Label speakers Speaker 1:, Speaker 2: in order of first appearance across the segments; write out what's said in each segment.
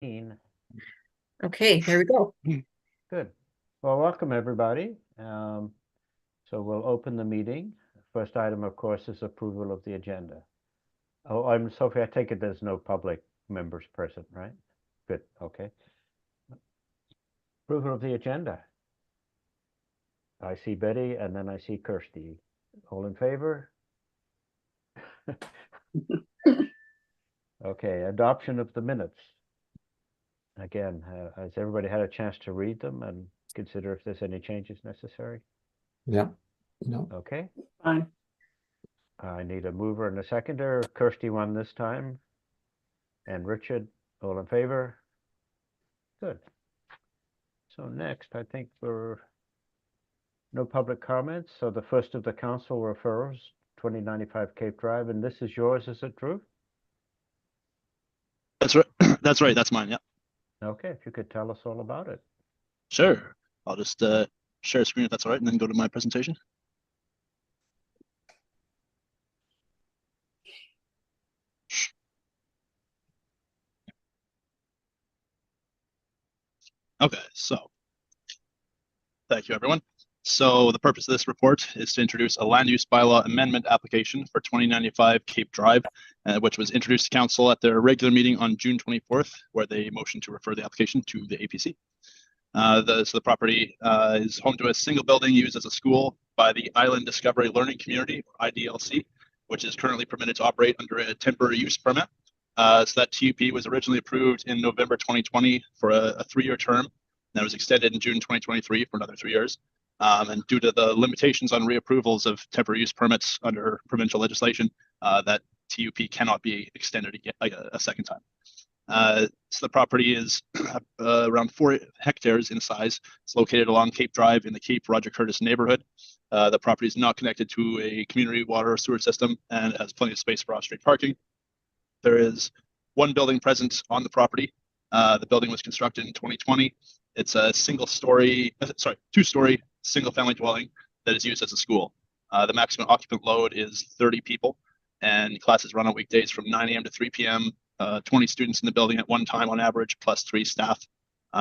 Speaker 1: Okay, there we go.
Speaker 2: Good. Well, welcome everybody. So we'll open the meeting. First item, of course, is approval of the agenda. Oh, I'm Sophie. I take it there's no public members present, right? Good. Okay. Approval of the agenda. I see Betty and then I see Kirsty. All in favor? Okay. Adoption of the minutes. Again, has everybody had a chance to read them and consider if there's any changes necessary?
Speaker 3: Yeah. No.
Speaker 2: Okay.
Speaker 1: Fine.
Speaker 2: I need a mover and a seconder. Kirsty won this time. And Richard, all in favor? Good. So next, I think no public comments. So the first of the council referrals, 2095 Cape Drive, and this is yours, is it, Drew?
Speaker 4: That's right. That's right. That's mine. Yeah.
Speaker 2: Okay, if you could tell us all about it.
Speaker 4: Sure. I'll just share a screen if that's all right, and then go to my presentation. Okay, so thank you, everyone. So the purpose of this report is to introduce a land use bylaw amendment application for 2095 Cape Drive, which was introduced to council at their regular meeting on June 24th, where they motioned to refer the application to the APC. So the property is home to a single building used as a school by the Island Discovery Learning Community, or IDLC, which is currently permitted to operate under a temporary use permit. So that TUP was originally approved in November 2020 for a 3-year term. That was extended in June 2023 for another 3 years. And due to the limitations on reapprovals of temporary use permits under provincial legislation, that TUP cannot be extended a second time. So the property is around 4 hectares in size. It's located along Cape Drive in the Cape Roger Curtis neighborhood. The property is not connected to a community water or sewer system and has plenty of space for off-street parking. There is one building present on the property. The building was constructed in 2020. It's a two-story single-family dwelling that is used as a school. The maximum occupant load is 30 people, and classes run on weekdays from 9 a.m. to 3 p.m. 20 students in the building at one time on average, plus 3 staff.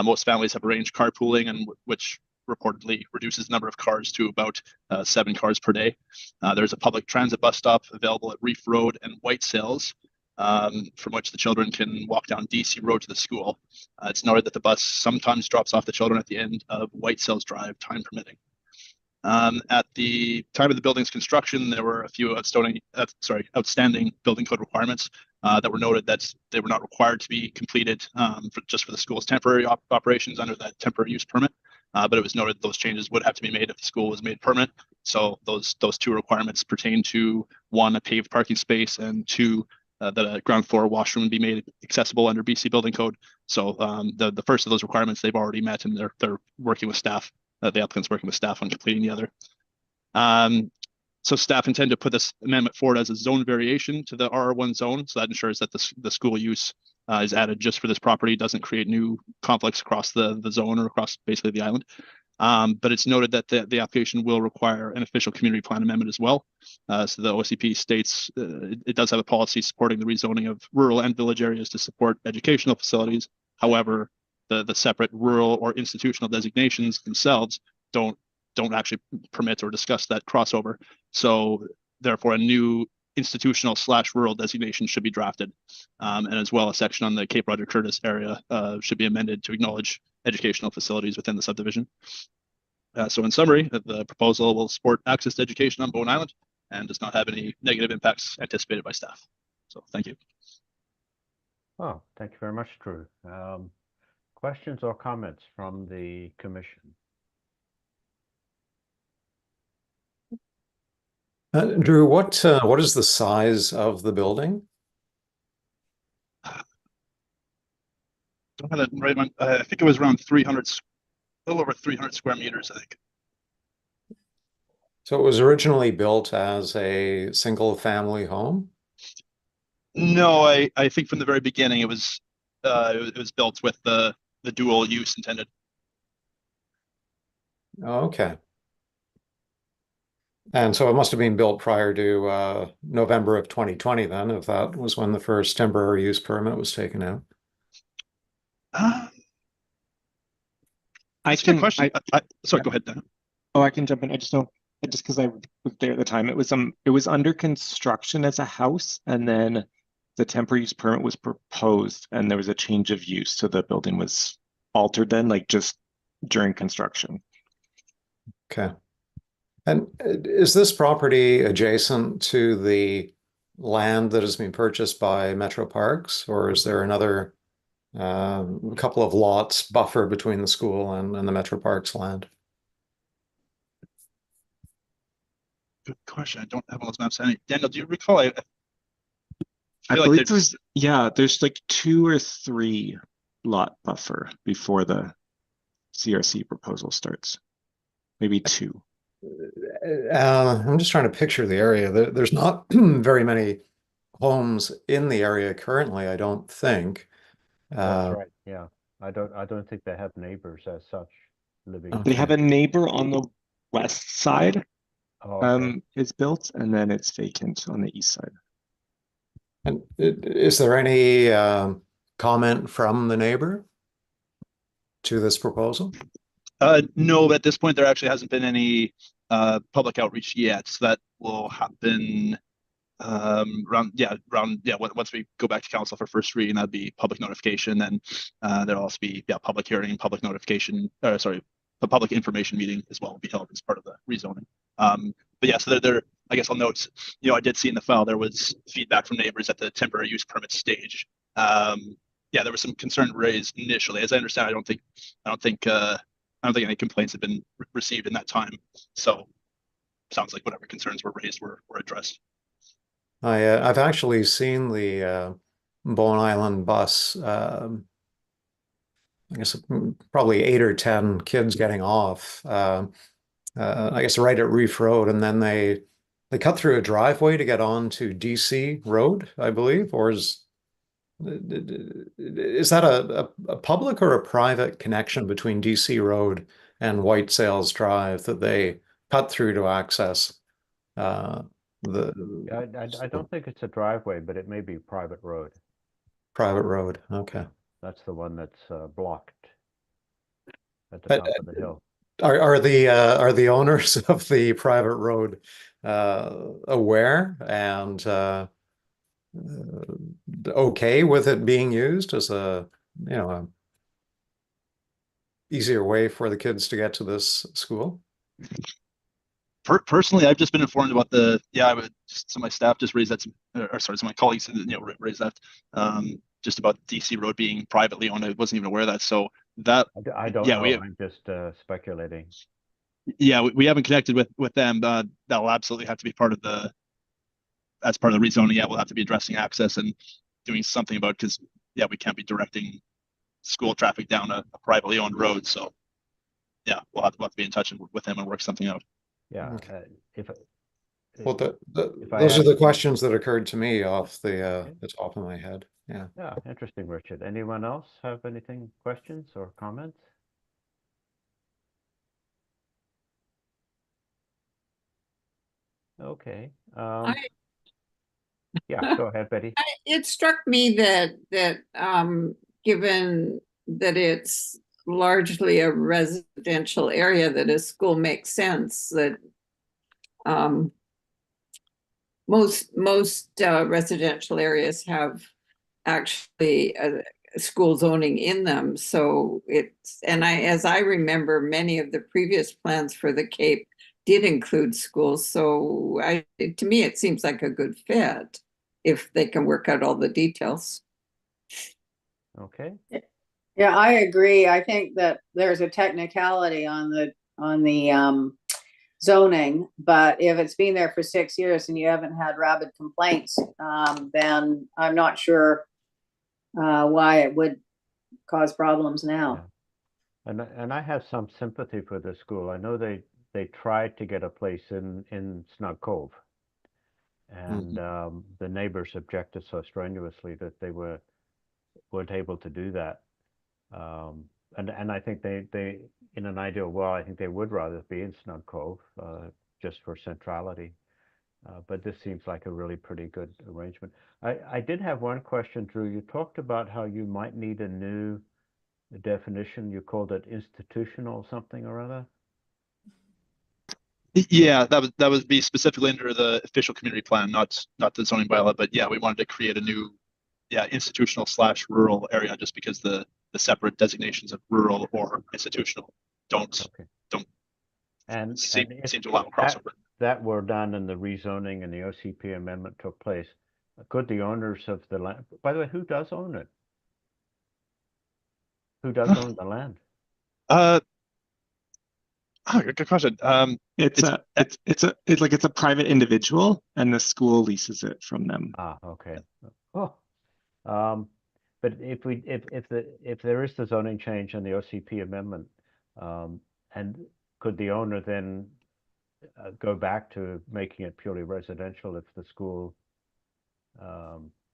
Speaker 4: Most families have arranged carpooling, and which reportedly reduces the number of cars to about 7 cars per day. There's a public transit bus stop available at Reef Road and White Sails, from which the children can walk down DC Road to the school. It's noted that the bus sometimes drops off the children at the end of White Sails Drive, time permitting. At the time of the building's construction, there were a few outstanding building code requirements that were noted that they were not required to be completed just for the school's temporary operations under that temporary use permit. But it was noted those changes would have to be made if the school was made permanent. So those 2 requirements pertain to 1, a paved parking space, and 2, that a ground floor washroom be made accessible under BC building code. So the first of those requirements they've already met, and they're working with staff. The applicant's working with staff on completing the other. So staff intend to put this amendment forward as a zone variation to the RR1 zone. So that ensures that the school use is added just for this property, doesn't create new conflicts across the zone or across basically the island. But it's noted that the application will require an official community plan amendment as well. So the OCP states it does have a policy supporting the rezoning of rural and village areas to support educational facilities. However, the separate rural or institutional designations themselves don't actually permit or discuss that crossover. So therefore, a new institutional/rural designation should be drafted, and as well a section on the Cape Roger Curtis area should be amended to acknowledge educational facilities within the subdivision. So in summary, the proposal will support access to education on Bowen Island and does not have any negative impacts anticipated by staff. So thank you.
Speaker 2: Oh, thank you very much, Drew. Questions or comments from the commission?
Speaker 3: Drew, what is the size of the building?
Speaker 4: Don't have that right on. I think it was around 300, a little over 300 square meters, I think.
Speaker 3: So it was originally built as a single family home?
Speaker 4: No, I think from the very beginning it was built with the dual use intended.
Speaker 3: Okay. And so it must have been built prior to November of 2020 then, if that was when the first temporary use permit was taken out.
Speaker 4: Uh,
Speaker 1: I
Speaker 4: that's a good
Speaker 1: can,
Speaker 4: question. Sorry,
Speaker 1: yeah.
Speaker 4: go ahead, Dan.
Speaker 1: Oh, I can jump in. I just don't, just because I was there at the time, it was under construction as a house, and then the temporary use permit was proposed, and there was a change of use, so the building was altered then, like just during construction.
Speaker 3: Okay. And is this property adjacent to the land that has been purchased by Metro Parks, or is there another couple of lots buffer between the school and the Metro Parks land?
Speaker 4: Good question. I don't have all those maps. Daniel, do you recall? I
Speaker 1: I
Speaker 4: feel like
Speaker 1: believe
Speaker 4: there's
Speaker 1: there's like 2 or 3 lot buffer before the CRC proposal starts. Maybe 2.
Speaker 3: I'm just trying to picture the area. There's not very many homes in the area currently, I don't think.
Speaker 2: That's right, yeah. I don't think they have neighbors as such living.
Speaker 1: They have
Speaker 3: Okay.
Speaker 1: a neighbor on the west side,
Speaker 2: Oh, okay.
Speaker 1: is built, and then it's vacant on the east side.
Speaker 3: And is there any comment from the neighbor to this proposal?
Speaker 4: no, at this point there actually hasn't been any public outreach yet. So that will happen once we go back to council for first reading. That'd be public notification. Then there'll also be public hearing, public notification. A public information meeting as well will be held as part of the rezoning. But yeah, so there. I guess I'll note. I did see in the file there was feedback from neighbors at the temporary use permit stage. There was some concern raised initially. As I understand, I don't think any complaints have been received in that time. So sounds like whatever concerns were raised were addressed.
Speaker 3: I've actually seen the Bowen Island bus. I guess probably 8 or 10 kids getting off. I guess right at Reef Road, and then they cut through a driveway to get onto DC Road, I believe, or is that a public or a private connection between DC Road and White Sails Drive that they cut through to access the
Speaker 2: I don't think it's a driveway, but it may be a private road.
Speaker 3: private road? Okay.
Speaker 2: That's the one that's blocked at the
Speaker 3: But,
Speaker 2: top of the hill.
Speaker 3: Are the owners of the private road aware and okay with it being used as a easier way for the kids to get to this school?
Speaker 4: Personally, I've just been informed about some of my staff just raised that, some of my colleagues raised that just about DC Road being privately owned. I wasn't even aware of that. So that
Speaker 2: I don't know. I'm just speculating.
Speaker 4: Yeah, we haven't connected with them. That'll absolutely have to be as part of the rezoning. Yeah, we'll have to be addressing access and doing something about it, because we can't be directing school traffic down a privately owned road. So yeah, we'll have to be in touch with them and work something out.
Speaker 2: Yeah.
Speaker 3: Okay.
Speaker 2: Well,
Speaker 3: those are the questions that occurred to me off the top of my head. Yeah.
Speaker 2: Yeah, interesting, Richard. Anyone else have questions or comments? Okay. Yeah, go ahead, Betty.
Speaker 5: It struck me that given that it's largely a residential area, that a school makes sense. That most residential areas have actually a school zoning in them. So as I remember, many of the previous plans for the Cape did include schools. So to me, it seems like a good fit if they can work out all the details.
Speaker 2: Okay.
Speaker 6: Yeah, I agree. I think that there's a technicality on the zoning, but if it's been there for 6 years and you haven't had rabid complaints, then I'm not sure why it would cause problems now.
Speaker 2: Yeah. And I have some sympathy for the school. I know they tried to get a place in Snug Cove, and the neighbors objected so strenuously that they weren't able to do that. And I think they in an ideal world, I think they would rather be in Snug Cove just for centrality. But this seems like a really pretty good arrangement. I did have one question, Drew. You talked about how you might need a new the definition, you called it institutional something or other?
Speaker 4: Yeah, that would be specifically under the official community plan, not the zoning bylaw, but yeah, we wanted to create a new, institutional / rural area, just because the separate designations of rural or institutional don't
Speaker 2: Okay.
Speaker 4: don't
Speaker 2: And
Speaker 4: seem
Speaker 2: if
Speaker 4: to allow
Speaker 2: that,
Speaker 4: crossover.
Speaker 2: that were done and the rezoning and the OCP amendment took place, could the owners of the land, by the way, who does own it? Who does own the land?
Speaker 4: Good question.
Speaker 1: It's a private individual, and the school leases it from them.
Speaker 2: Ah, okay. Oh, but if there is the zoning change and the OCP amendment, and could the owner then go back to making it purely residential if the school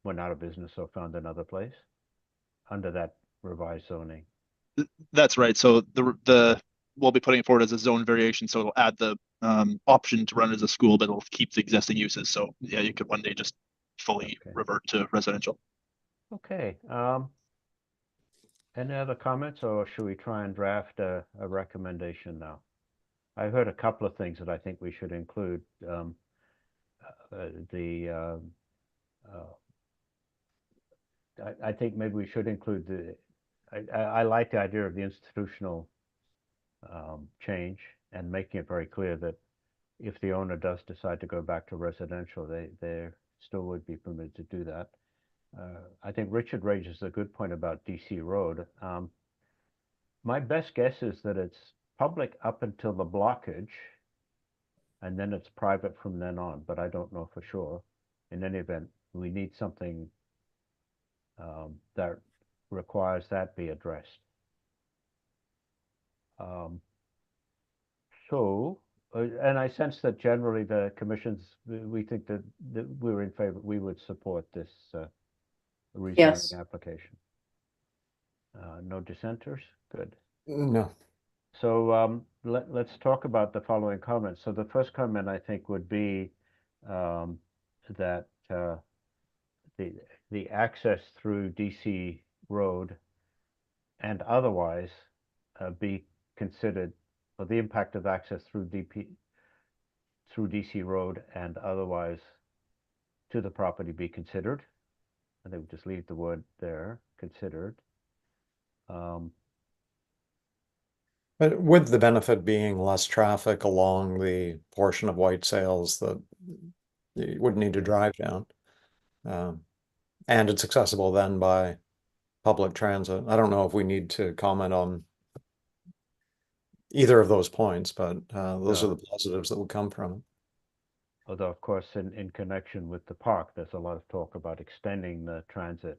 Speaker 2: went out of business or found another place under that revised zoning?
Speaker 4: That's right. So the we'll be putting it forward as a zone variation, so it'll add the option to run as a school, but it'll keep the existing uses. So yeah, you could one day just fully
Speaker 2: Okay.
Speaker 4: revert to residential.
Speaker 2: Okay. Any other comments, or should we try and draft a recommendation now? I heard a couple of things that I think we should include. I think maybe we should include I like the idea of the institutional change and making it very clear that if the owner does decide to go back to residential, they still would be permitted to do that. I think Richard raises a good point about DC Road. My best guess is that it's public up until the blockage, and then it's private from then on, but I don't know for sure. In any event, we need something that requires that be addressed. And I sense that generally the commissions, we think that we're in favor, we would support this rezoning
Speaker 6: Yes.
Speaker 2: application. No dissenters? Good.
Speaker 3: No.
Speaker 2: So let's talk about the following comments. So the first comment I think would be that the access through DC Road and otherwise be considered, or the impact of access through DC Road and otherwise to the property be considered. I think we just leave the word there, considered.
Speaker 3: But with the benefit being less traffic along the portion of White Sails that you wouldn't need to drive down. And it's accessible then by public transit. I don't know if we need to comment on either of those points, but those are the positives that would come from it.
Speaker 2: Although, of course, in connection with the park, there's a lot of talk about extending the transit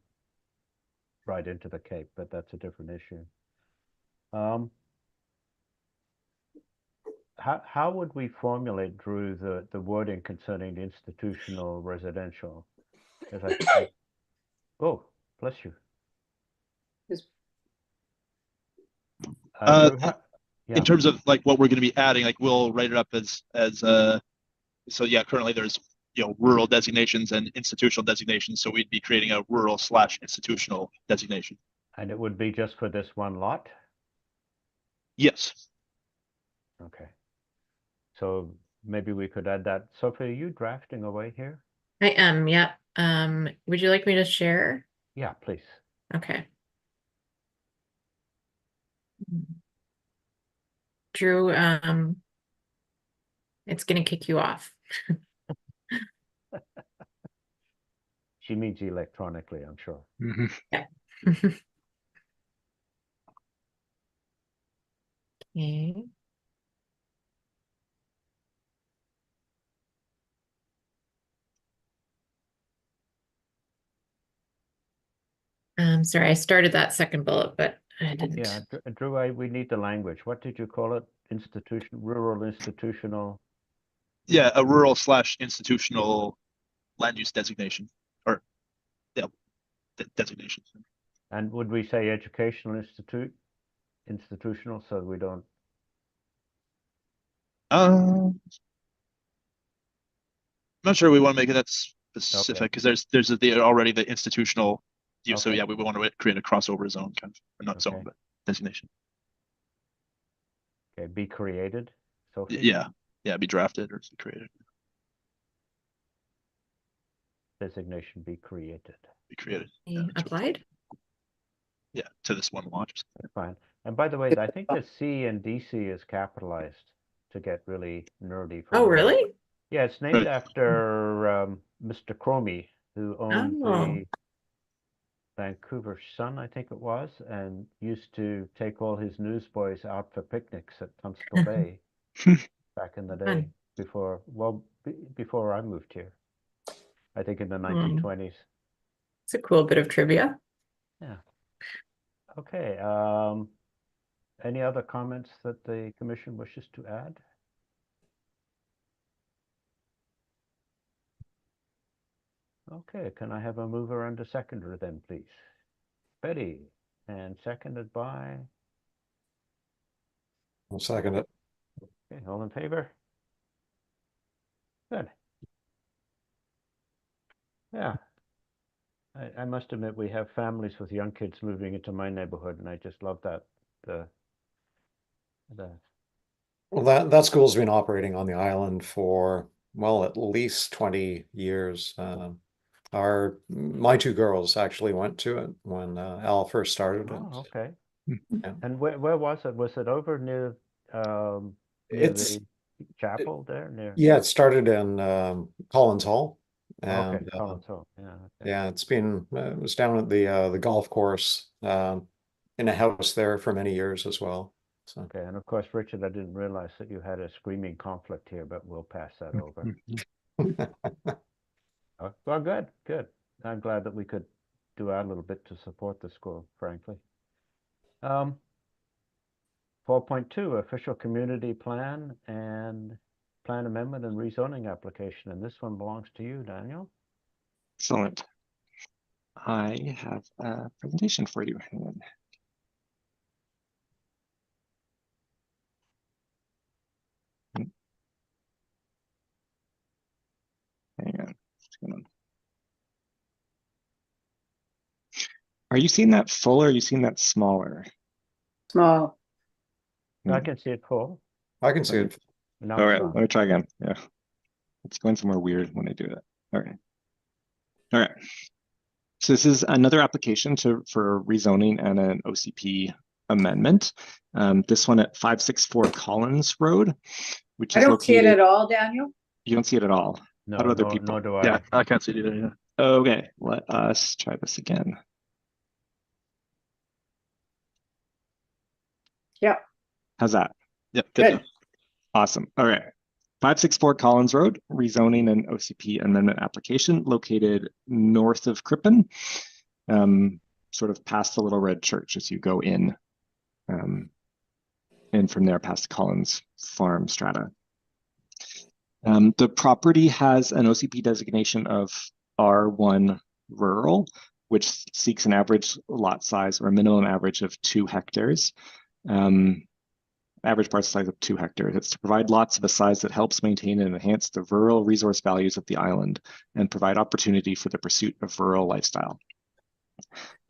Speaker 2: right into the Cape, but that's a different issue. How would we formulate, Drew, the wording concerning the institutional residential? Oh, bless you.
Speaker 6: Just-
Speaker 2: Drew, yeah.
Speaker 4: In terms of like what we're going to be adding, like we'll write it up as so yeah, currently there's rural designations and institutional designations, so we'd be creating a rural / institutional designation.
Speaker 2: And it would be just for this one lot?
Speaker 4: Yes.
Speaker 2: Okay. So maybe we could add that. Sophie, are you drafting away here?
Speaker 7: I am, yeah. Would you like me to share?
Speaker 2: Yeah, please.
Speaker 7: Okay. Drew, it's gonna kick you off.
Speaker 2: She means electronically, I'm sure.
Speaker 1: Mhm.
Speaker 7: Yeah. Okay. Sorry, I started that second bullet, but I didn't.
Speaker 2: Yeah, Drew, we need the language. What did you call it? Rural institutional?
Speaker 4: Yeah, a rural / institutional land use designation, or designation.
Speaker 2: And would we say educational institutional, so we don't?
Speaker 4: I'm not sure we want to make it that specific because there's already the institutional use. So
Speaker 2: Okay.
Speaker 4: yeah, we want to create a crossover zone kind of, or not zone,
Speaker 2: Okay.
Speaker 4: but designation.
Speaker 2: Okay, be created, Sophie?
Speaker 4: Yeah, be drafted or created.
Speaker 2: Designation be created.
Speaker 4: Be created.
Speaker 7: He
Speaker 4: Yeah, that's what-
Speaker 7: applied?
Speaker 4: Yeah, to this one launch.
Speaker 2: Fine. And by the way, I think the C and DC is capitalized to get really nerdy. for
Speaker 7: Oh,
Speaker 2: me.
Speaker 7: really?
Speaker 2: Yeah, it's named
Speaker 4: Right.
Speaker 2: after Mr. Cromie, who owned
Speaker 7: Oh.
Speaker 2: the Vancouver Sun, I think it was, and used to take all his newsboys out for picnics at Tunstall Bay back in the day
Speaker 7: Fun.
Speaker 2: before I moved here. I think in the 1920s.
Speaker 7: It's a cool bit of trivia.
Speaker 2: Yeah. Okay. Any other comments that the commission wishes to add? Okay, can I have a mover and a seconder then, please? Betty, and seconded by,
Speaker 3: I'll second it.
Speaker 2: okay, all in favor? Good. Yeah. I must admit, we have families with young kids moving into my neighborhood, and I just love that. The
Speaker 3: Well, that school's been operating on the island for, well, at least 20 years. My two girls actually went to it when Al first started it.
Speaker 2: Oh, okay.
Speaker 3: Yeah.
Speaker 2: And where was it? Was it over near
Speaker 3: It's
Speaker 2: the chapel there near?
Speaker 3: Yeah, it started in Collins Hall,
Speaker 2: Okay,
Speaker 3: and
Speaker 2: Collins Hall. Yeah. Okay.
Speaker 3: yeah, it was down at the golf course in a house there for many years as well. So
Speaker 2: Okay, and of course, Richard, I didn't realize that you had a screaming conflict here, but we'll pass that over. Well, good, good. I'm glad that we could do our little bit to support the school, frankly. 4.2, official community plan and plan amendment and rezoning application, and this one belongs to you, Daniel.
Speaker 1: Excellent. I have a presentation for you. Hang on. Hang on. Hang on. Are you seeing that full or are you seeing that smaller?
Speaker 6: Small.
Speaker 2: I can see it full.
Speaker 3: I can see it.
Speaker 2: Now
Speaker 1: All
Speaker 2: it's
Speaker 1: right,
Speaker 2: not.
Speaker 1: let me try again. Yeah, it's going somewhere weird when I do that. All right. All right. So this is another application for rezoning and an OCP amendment. This one at 564 Collins Road, which
Speaker 6: I
Speaker 1: is
Speaker 6: don't see it
Speaker 1: located.
Speaker 6: at all, Daniel.
Speaker 1: You don't see it at all.
Speaker 2: No,
Speaker 1: How do other
Speaker 2: nor
Speaker 1: people?
Speaker 2: do I.
Speaker 4: Yeah, I can't see it either. Yeah.
Speaker 1: Okay, let us try this again.
Speaker 6: Yeah.
Speaker 1: How's that?
Speaker 4: Yep.
Speaker 6: Good.
Speaker 1: Awesome. All right. 564 Collins Road, rezoning and OCP amendment application located north of Crippen, sort of past the Little Red Church as you go in, and from there past Collins Farm strata. The property has an OCP designation of R1 rural, which seeks an average lot size or a minimum average of 2 hectares. Average parcel size of 2 hectares. It's to provide lots of a size that helps maintain and enhance the rural resource values of the island and provide opportunity for the pursuit of rural lifestyle.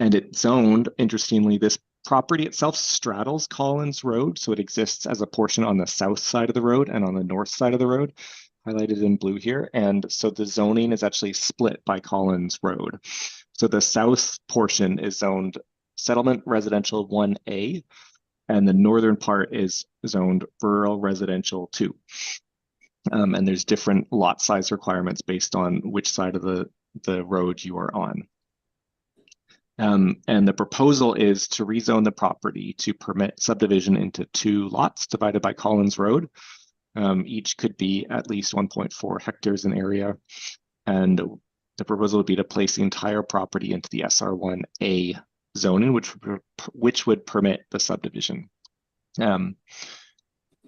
Speaker 1: And it's zoned, interestingly, this property itself straddles Collins Road, so it exists as a portion on the south side of the road and on the north side of the road, highlighted in blue here. And so the zoning is actually split by Collins Road. So the south portion is zoned Settlement Residential 1A, and the northern part is zoned Rural Residential 2. And there's different lot size requirements based on which side of the road you are on. And the proposal is to rezone the property to permit subdivision into 2 lots divided by Collins Road. Each could be at least 1.4 hectares in area. And the proposal would be to place the entire property into the SR1A zoning, which would permit the subdivision.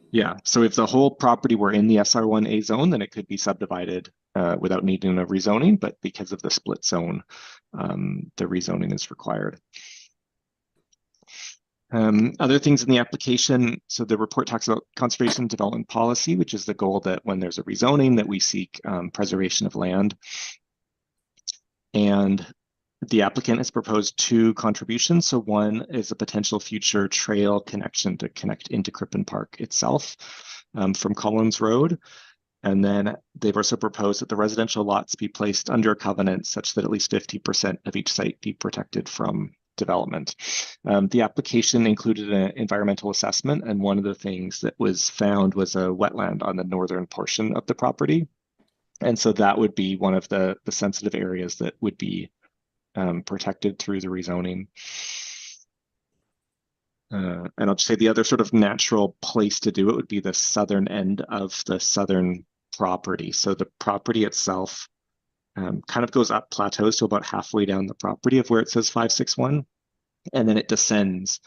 Speaker 1: Yeah, so if the whole property were in the SR1A zone, then it could be subdivided without needing a rezoning, but because of the split zone, the rezoning is required. Other things in the application, so the report talks about conservation development policy, which is the goal that when there's a rezoning that we seek preservation of land. And the applicant has proposed 2 contributions. So one is a potential future trail connection to connect into Crippen Park itself from Collins Road. And then they've also proposed that the residential lots be placed under a covenant such that at least 50% of each site be protected from development. The application included an environmental assessment, and one of the things that was found was a wetland on the northern portion of the property. And so that would be one of the sensitive areas that would be protected through the rezoning. And I'll just say the other sort of natural place to do it would be the southern end of the southern property. So the property itself kind of goes up plateaus to about halfway down the property of where it says 561, and then it descends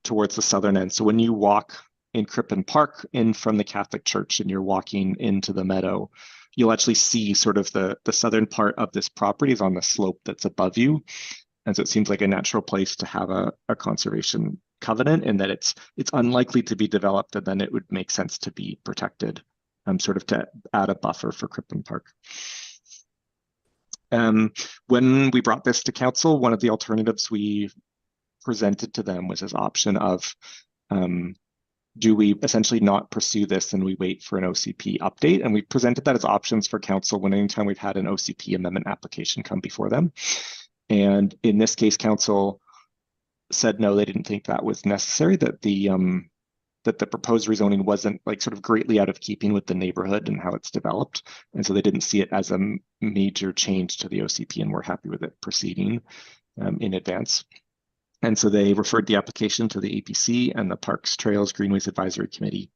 Speaker 1: towards the southern end. So when you walk in Crippen Park in from the Catholic Church and you're walking into the meadow, you'll actually see sort of the southern part of this property is on the slope that's above you. And so it seems like a natural place to have a conservation covenant, in that it's unlikely to be developed, and then it would make sense to be protected, sort of to add a buffer for Crippen Park. When we brought this to council, one of the alternatives we presented to them was this option of do we essentially not pursue this and we wait for an OCP update? And we presented that as options for council when anytime we've had an OCP amendment application come before them. And in this case, council said no, they didn't think that was necessary, that the proposed rezoning wasn't like sort of greatly out of keeping with the neighborhood and how it's developed. And so they didn't see it as a major change to the OCP, and we're happy with it proceeding in advance. And so they referred the application to the APC and the Parks, Trails, Greenways Advisory Committee.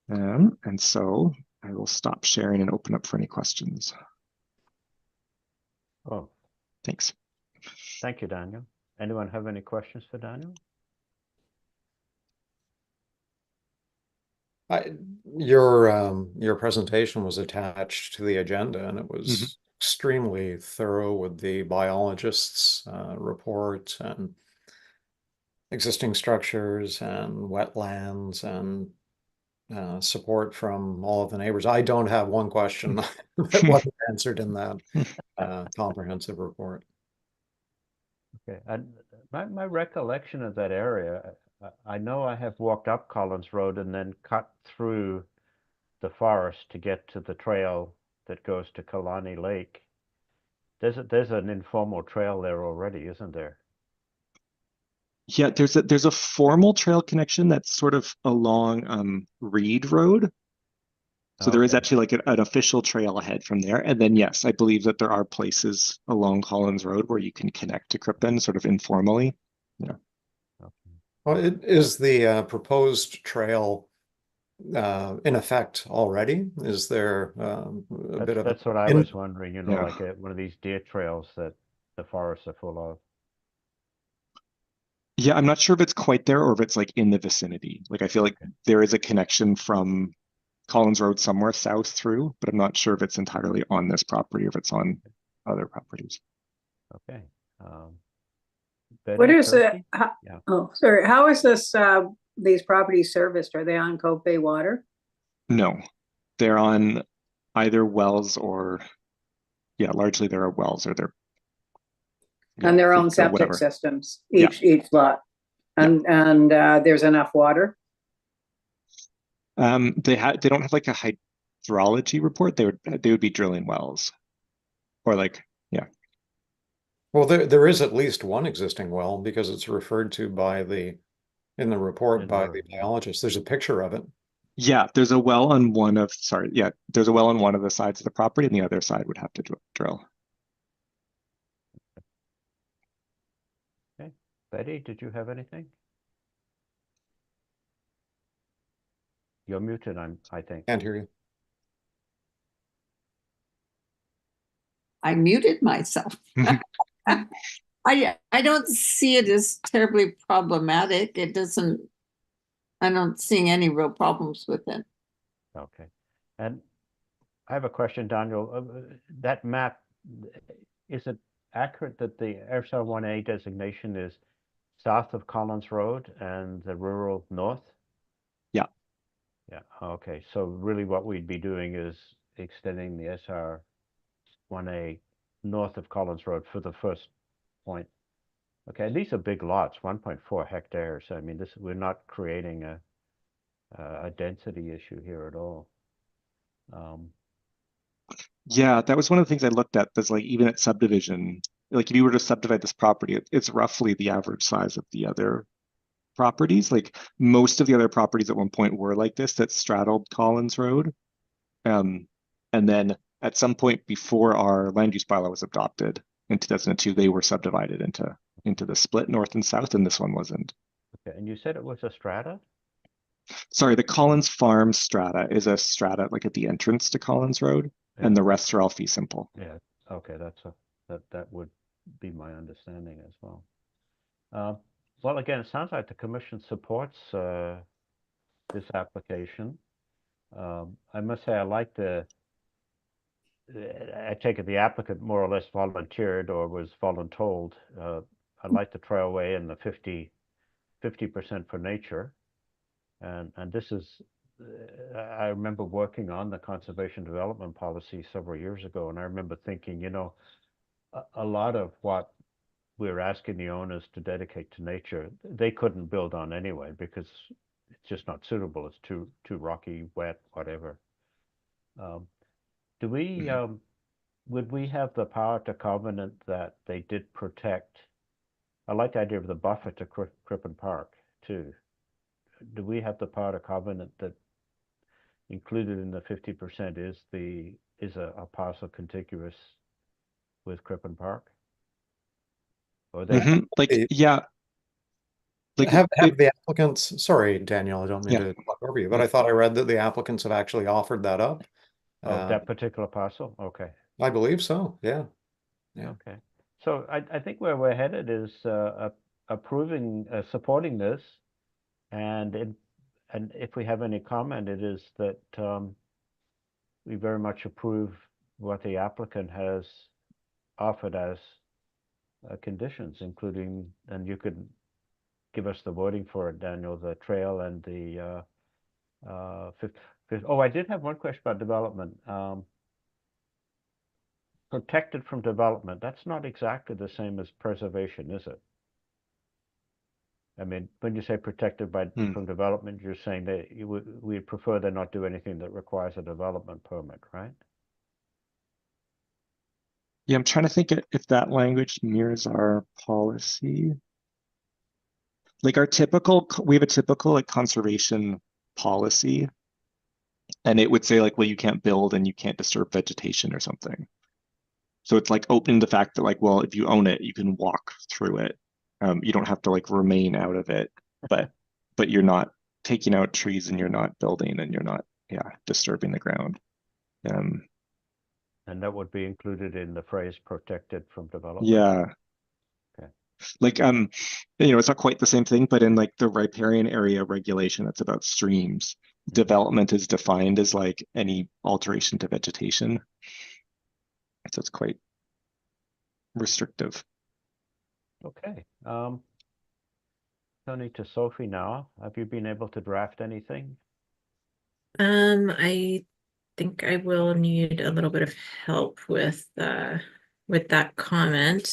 Speaker 1: And so I will stop sharing and open up for any questions.
Speaker 2: Oh,
Speaker 1: Thanks.
Speaker 2: thank you, Daniel. Anyone have any questions for Daniel?
Speaker 3: Your presentation was attached to the agenda, and it was extremely thorough with the biologist's report and existing structures and wetlands and support from all of the neighbors. I don't have one question that wasn't answered in that comprehensive report.
Speaker 2: Okay, and my recollection of that area, I know I have walked up Collins Road and then cut through the forest to get to the trail that goes to Kalani Lake. There's an informal trail there already, isn't there?
Speaker 1: Yeah, there's a formal trail connection that's sort of along Reed Road. So there is
Speaker 2: Okay.
Speaker 1: actually like an official trail ahead from there. And then, yes, I believe that there are places along Collins Road where you can connect to Crippen sort of informally. Yeah.
Speaker 2: Okay.
Speaker 3: Well, is the proposed trail in effect already? Is there a bit of
Speaker 2: That's what I was wondering, you know,
Speaker 1: Yeah.
Speaker 2: like one of these deer trails that the forests are full of.
Speaker 1: Yeah, I'm not sure if it's quite there or if it's like in the vicinity. Like I feel like there is a connection from Collins Road somewhere south through, but I'm not sure if it's entirely on this property or if it's on other properties.
Speaker 2: Okay.
Speaker 6: What
Speaker 2: Betty,
Speaker 6: is it?
Speaker 2: Kirsty? Yeah.
Speaker 6: Oh, sorry. How is this, these properties serviced? Are they on Cove Bay Water?
Speaker 1: No, they're on either wells or, yeah, largely there are wells or they're
Speaker 6: And their own
Speaker 1: creeks or
Speaker 6: septic
Speaker 1: whatever.
Speaker 6: systems,
Speaker 1: Yeah.
Speaker 6: each lot? And there's enough water?
Speaker 1: They don't have like a hydrology report. They would be drilling wells, or like, yeah.
Speaker 3: Well, there is at least one existing well because it's referred to in the report by the biologist. There's a picture of it.
Speaker 1: Yeah, there's a well on one of, sorry, yeah, there's a well on one of the sides of the property, and the other side would have to drill.
Speaker 2: Okay. Betty, did you have anything? You're muted, I think.
Speaker 3: Can't hear you.
Speaker 5: I muted myself. I don't see it as terribly problematic. I don't see any real problems with it.
Speaker 2: Okay. And I have a question, Daniel. That map, is it accurate that the SR1A designation is south of Collins Road and the rural north?
Speaker 1: Yeah.
Speaker 2: Yeah, okay. So really what we'd be doing is extending the SR1A north of Collins Road for the first point. Okay, these are big lots, 1.4 hectares. I mean, we're not creating a density issue here at all.
Speaker 1: Yeah, that was one of the things I looked at. That's like even at subdivision, like if you were to subdivide this property, it's roughly the average size of the other properties. Like most of the other properties at one point were like this that straddled Collins Road. And then at some point before our land use bylaw was adopted in 2002, they were subdivided into the split north and south, and this one wasn't.
Speaker 2: Okay, and you said it was a strata?
Speaker 1: Sorry, the Collins Farm strata is a strata like at the entrance to Collins Road, and
Speaker 2: Yeah.
Speaker 1: the rest are all fee simple.
Speaker 2: Yeah, okay, that would be my understanding as well. Well, again, it sounds like the commission supports this application. I must say, I like I take it the applicant more or less volunteered or was voluntold. I like the trailway and the 50% for nature. And this is, I remember working on the conservation development policy several years ago, and I remember thinking, you know, a lot of what we're asking the owners to dedicate to nature, they couldn't build on anyway because it's just not suitable. It's too rocky, wet, whatever. Do we, would we have the power to covenant that they did protect? I like the idea of the buffer to Crippen Park too. Do we have the power to covenant that included in the 50% is a parcel contiguous with Crippen Park? Or they
Speaker 1: Like,
Speaker 3: Hey,
Speaker 1: yeah, like
Speaker 3: have the applicants, sorry, Daniel, I don't mean
Speaker 1: Yeah.
Speaker 3: to talk over you, but I thought I read that the applicants have actually offered that up.
Speaker 2: that particular parcel? Okay.
Speaker 3: I believe so, yeah. Yeah.
Speaker 2: Okay. So I think where we're headed is approving, supporting this, and if we have any comment, it is that we very much approve what the applicant has offered as conditions, including, and you could give us the wording for it, Daniel, the trail and the oh, I did have one question about development. Protected from development, that's not exactly the same as preservation, is it? I mean, when you say protected from development, you're saying that we prefer they not do anything that requires a development permit, right?
Speaker 1: Yeah, I'm trying to think if that language mirrors our policy. Like we have a typical like conservation policy, and it would say like, well, you can't build and you can't disturb vegetation or something. So it's like opening the fact that like, well, if you own it, you can walk through it. You don't have to like remain out of it, but you're not taking out trees and you're not building and you're not, disturbing the ground.
Speaker 2: And that would be included in the phrase protected from development?
Speaker 1: Yeah.
Speaker 2: Okay.
Speaker 1: Like, it's not quite the same thing, but in like the riparian area regulation that's about streams, development is defined as like any alteration to vegetation. So it's quite restrictive.
Speaker 2: Okay. Tony, to Sophie now. Have you been able to draft anything?
Speaker 7: I think I will need a little bit of help with that comment.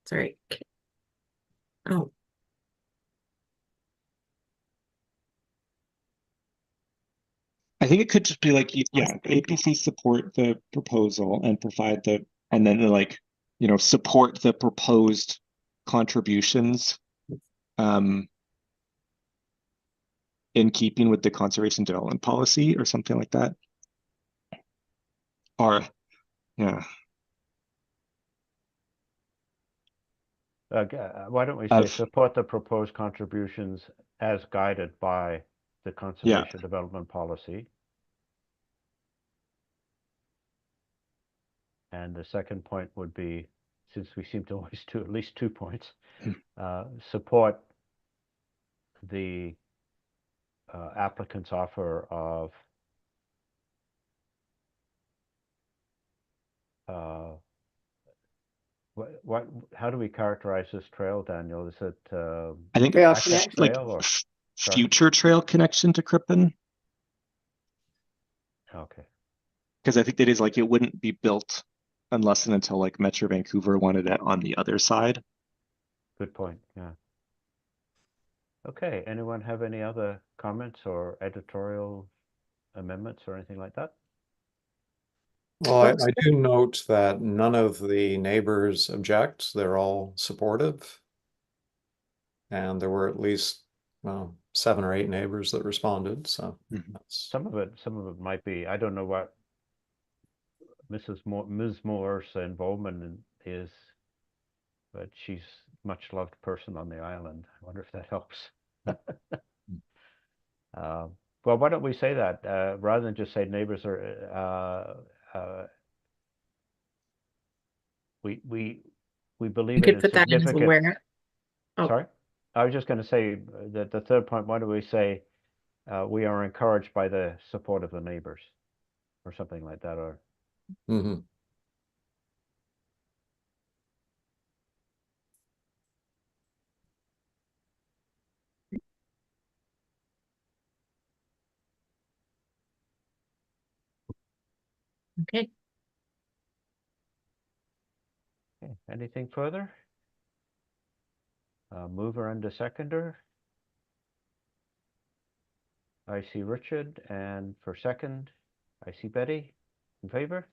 Speaker 7: Sorry. Oh,
Speaker 1: I think it could just be like, APC support the proposal and provide and then like, support the proposed contributions in keeping with the conservation development policy or something like that. Or, yeah.
Speaker 2: Why don't we say support the proposed contributions as guided by the conservation development policy? And the second point would be, since we seem to always do at least 2 points, support the applicant's offer of how do we characterize this trail, Daniel? Is it
Speaker 1: I think
Speaker 6: Trail
Speaker 1: access,
Speaker 6: connection.
Speaker 1: like
Speaker 2: Trail or
Speaker 1: future trail connection to Crippen.
Speaker 2: Okay.
Speaker 1: Because I think that is like, it wouldn't be built unless and until like Metro Vancouver wanted it on the other side.
Speaker 2: Good point, yeah. Okay, anyone have any other comments or editorial amendments or anything like that?
Speaker 3: Well, I do note that none of the neighbors object. They're all supportive. And there were at least, well, 7 or 8 neighbors that responded, so
Speaker 1: Mhm.
Speaker 3: that's,
Speaker 2: Some of it might be, I don't know what Ms. Moore's involvement is, but she's much loved person on the island. I wonder if that helps. Well, why don't we say that, rather than just say neighbors are, we believe
Speaker 7: You
Speaker 2: it
Speaker 7: could
Speaker 2: is
Speaker 7: put that in as
Speaker 2: significant.
Speaker 7: aware. Oh.
Speaker 2: Sorry, I was just going to say that the third point, why don't we say we are encouraged by the support of the neighbors or something like that, or
Speaker 3: mhm.
Speaker 7: Okay.
Speaker 2: okay. Anything further? Mover and a seconder. I see Richard, and for second, I see Betty. In favor?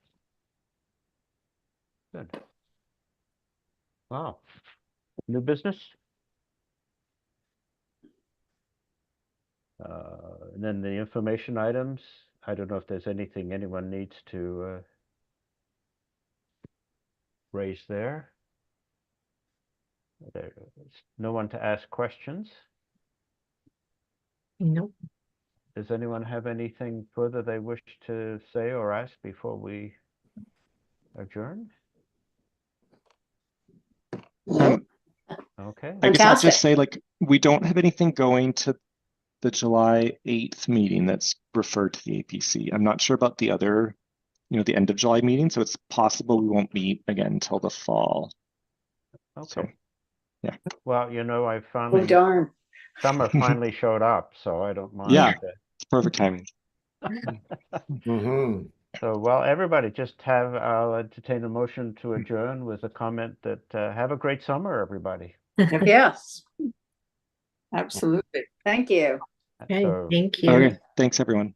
Speaker 2: Good. Wow. New business? And then the information items. I don't know if there's anything anyone needs to raise there. There's no one to ask questions.
Speaker 7: Nope.
Speaker 2: Does anyone have anything further they wish to say or ask before we adjourn? Okay.
Speaker 1: I guess I'll
Speaker 6: Fantastic.
Speaker 1: just say, like, we don't have anything going to the July 8th meeting that's referred to the APC. I'm not sure about the other, the end of July meeting, so it's possible we won't meet again until the fall.
Speaker 2: Okay.
Speaker 1: So, yeah.
Speaker 2: Well, I
Speaker 6: Oh,
Speaker 2: finally,
Speaker 6: darn.
Speaker 2: summer finally showed up, so I don't mind.
Speaker 1: Yeah, it's perfect timing.
Speaker 3: Mhm.
Speaker 2: So, well, everybody just I'll entertain a motion to adjourn with a comment that have a great summer, everybody.
Speaker 6: Yes,
Speaker 5: Absolutely.
Speaker 6: thank you.
Speaker 7: Okay,
Speaker 2: So,
Speaker 7: thank you.
Speaker 1: Okay, thanks everyone.